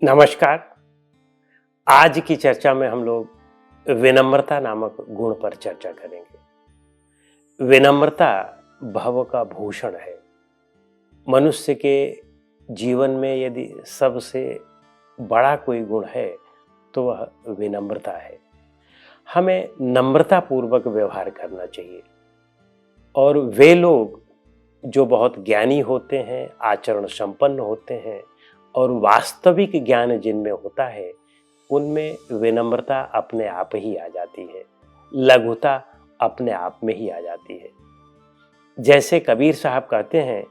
नमस्कार। आज की चर्चा में हम लोग विनम्रता नामक गुण पर चर्चा करेंगे। विनम्रता भव का भूषण है। मनुष्य के जीवन में यदि सबसे बड़ा कोई गुण है तो वह विनम्रता है। हमें नम्रता पूर्वक व्यवहार करना चाहिए और वे लोग जो बहुत ज्ञानी होते हैं, आचरण संपन्न होते हैं और वास्तविक ज्ञान जिनमें होता है, उनमें विनम्रता अपने आप ही आ जाती है, लघुता अपने आप में ही आ जाती है। जैसे कबीर साहब कहते हैं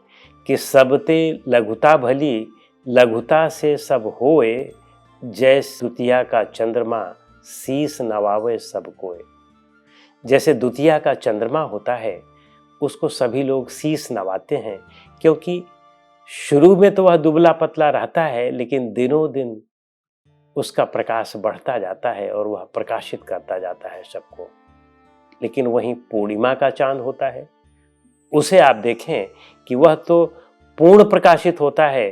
कि सबते लघुता भली, लघुता से सब होए, जैसे दुतिया का चंद्रमा शीस नवावे सब कोय। जैसे दुतिया का चंद्रमा होता है, उसको सभी लोग शीस नवाते हैं, क्योंकि शुरू में तो वह दुबला पतला रहता है, लेकिन दिनों दिन उसका प्रकाश बढ़ता जाता है और वह प्रकाशित करता जाता है सबको। लेकिन वहीं पूर्णिमा का चांद होता है, उसे आप देखें कि वह तो पूर्ण प्रकाशित होता है,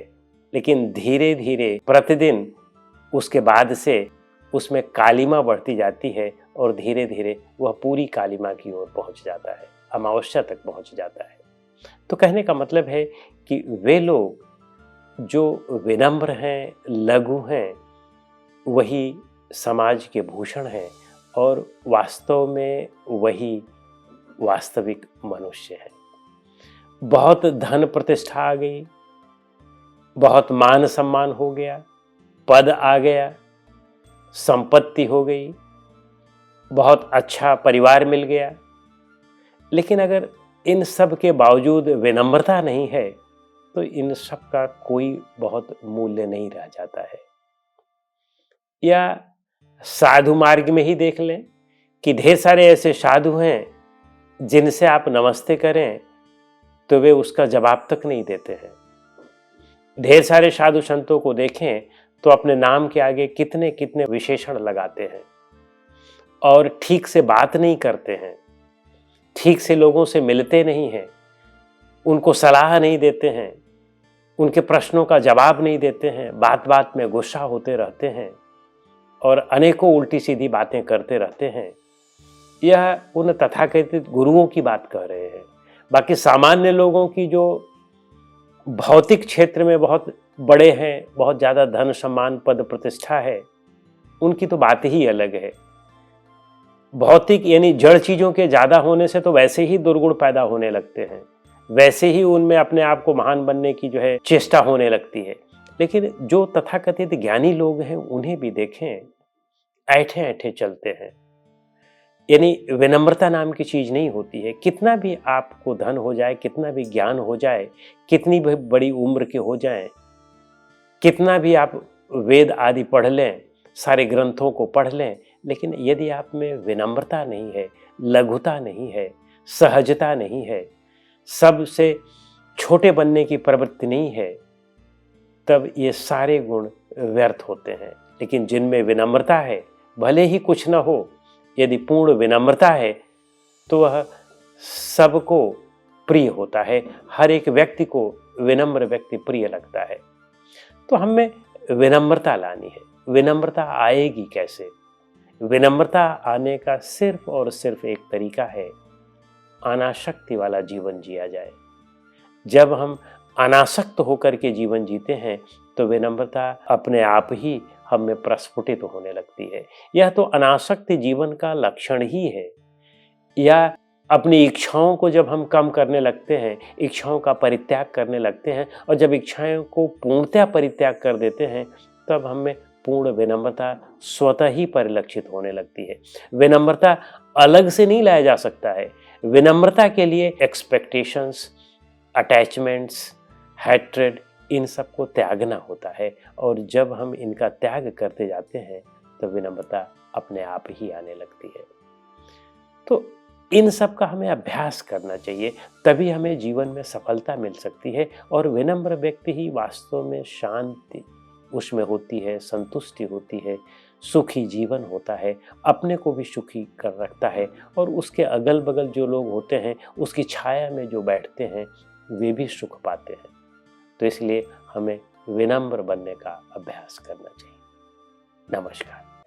लेकिन धीरे धीरे प्रतिदिन उसके बाद से उसमें कालिमा बढ़ती जाती है और धीरे धीरे वह पूरी कालिमा की ओर पहुंच जाता है, अमावस्या तक पहुंच जाता है। तो कहने का मतलब है कि वे लोग जो विनम्र हैं, लघु हैं, वही समाज के भूषण हैं और वास्तव में वही वास्तविक मनुष्य हैं। बहुत धन प्रतिष्ठा आ गई, बहुत मान सम्मान हो गया, पद आ गया, संपत्ति हो गई, बहुत अच्छा परिवार मिल गया, लेकिन अगर इन सब के बावजूद विनम्रता नहीं है तो इन सब का कोई बहुत मूल्य नहीं रह जाता है। या साधु मार्ग में ही देख लें कि ढेर सारे ऐसे साधु हैं जिनसे आप नमस्ते करें तो वे उसका जवाब तक नहीं देते हैं। ढेर सारे साधु संतों को देखें तो अपने नाम के आगे कितने कितने विशेषण लगाते हैं और ठीक से बात नहीं करते हैं, ठीक से लोगों से मिलते नहीं हैं, उनको सलाह नहीं देते हैं, उनके प्रश्नों का जवाब नहीं देते हैं, बात बात में गुस्सा होते रहते हैं और अनेकों उल्टी सीधी बातें करते रहते हैं। यह उन तथाकथित गुरुओं की बात कह रहे हैं। बाकी सामान्य लोगों की जो भौतिक क्षेत्र में बहुत बड़े हैं, बहुत ज़्यादा धन सम्मान पद प्रतिष्ठा है, उनकी तो बात ही अलग है। भौतिक यानी जड़ चीज़ों के ज़्यादा होने से तो वैसे ही दुर्गुण पैदा होने लगते हैं, वैसे ही उनमें अपने आप को महान बनने की जो है चेष्टा होने लगती है। लेकिन जो तथाकथित ज्ञानी लोग हैं उन्हें भी देखें, ऐठे ऐठे चलते हैं। यानी विनम्रता नाम की चीज़ नहीं होती है। कितना भी आपको धन हो जाए, कितना भी ज्ञान हो जाए, कितनी भी बड़ी उम्र के हो जाएं, कितना भी आप वेद आदि पढ़ लें, सारे ग्रंथों को पढ़ लें, लेकिन यदि आप में विनम्रता नहीं है, लघुता नहीं है, सहजता नहीं है, सबसे छोटे बनने की प्रवृत्ति नहीं है, तब ये सारे गुण व्यर्थ होते हैं। लेकिन जिनमें विनम्रता है, भले ही कुछ न हो, यदि पूर्ण विनम्रता है तो वह सबको प्रिय होता है। हर एक व्यक्ति को विनम्र व्यक्ति प्रिय लगता है। तो हमें विनम्रता लानी है। विनम्रता आएगी कैसे? विनम्रता आने का सिर्फ और सिर्फ एक तरीका है, अनासक्ति वाला जीवन जिया जाए। जब हम अनासक्त होकर के जीवन जीते हैं तो विनम्रता अपने आप ही हम में प्रस्फुटित होने लगती है। यह तो अनासक्त जीवन का लक्षण ही है। या अपनी इच्छाओं को जब हम कम करने लगते हैं, इच्छाओं का परित्याग करने लगते हैं, और जब इच्छाओं को पूर्णतः परित्याग कर देते हैं, तब हमें पूर्ण विनम्रता स्वतः ही परिलक्षित होने लगती है। विनम्रता अलग से नहीं लाया जा सकता है। विनम्रता के लिए एक्सपेक्टेशंस, अटैचमेंट्स, हैट्रेड, इन सब को त्यागना होता है, और जब हम इनका त्याग करते जाते हैं तो विनम्रता अपने आप ही आने लगती है। तो इन सब का हमें अभ्यास करना चाहिए, तभी हमें जीवन में सफलता मिल सकती है। और विनम्र व्यक्ति ही वास्तव में शांति उसमें होती है, संतुष्टि होती है, सुखी जीवन होता है, अपने को भी सुखी कर रखता है, और उसके अगल बगल जो लोग होते हैं उसकी छाया में जो बैठते हैं वे भी सुख पाते हैं। तो इसलिए हमें विनम्र बनने का अभ्यास करना चाहिए। नमस्कार।